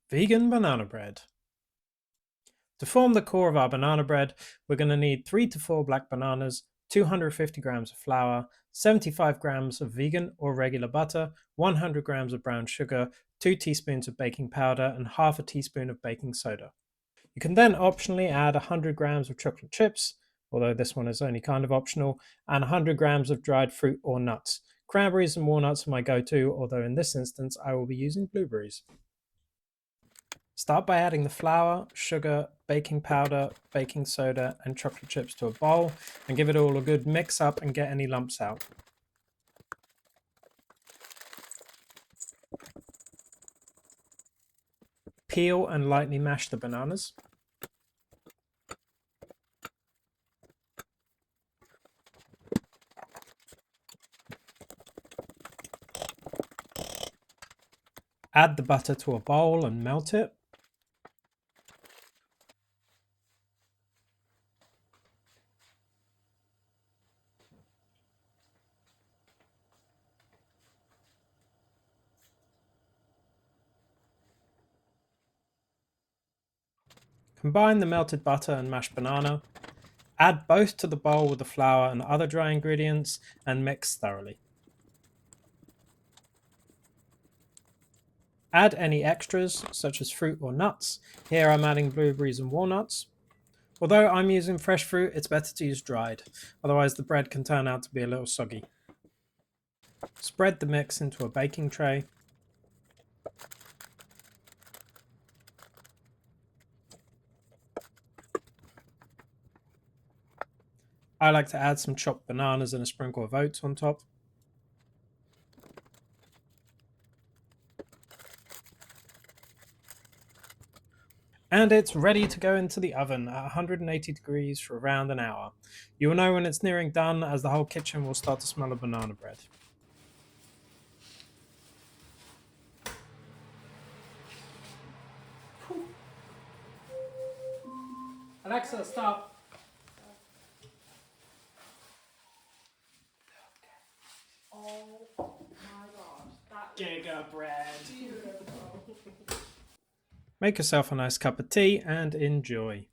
Vegan banana bread. To form the core of our banana bread, we're going to need 3 to 4 black bananas, 250 grams of flour, 75 grams of vegan or regular butter, 100 grams of brown sugar, 2 teaspoons of baking powder, and half a teaspoon of baking soda. You can then optionally add 100 grams of chocolate chips, although this one is only kind of optional, and 100 grams of dried fruit or nuts. Cranberries and walnuts are my go-to, although in this instance I will be using blueberries. Start by adding the flour, sugar, baking powder, baking soda, and chocolate chips to a bowl and give it all a good mix up and get any lumps out. Peel and lightly mash the bananas. Add the butter to a bowl and melt it. Combine the melted butter and mashed banana. Add both to the bowl with the flour and other dry ingredients and mix thoroughly. Add any extras, such as fruit or nuts. Here I'm adding blueberries and walnuts. Although I'm using fresh fruit, it's better to use dried, otherwise the bread can turn out to be a little soggy. Spread the mix into a baking tray. I like to add some chopped bananas and a sprinkle of oats on top. And it's ready to go into the oven at 180 degrees for around an hour. You will know when it's nearing done, as the whole kitchen will start to smell of banana bread. Alexa, stop. Oh my god, that Giga bread. is beautiful. Make yourself a nice cup of tea and enjoy.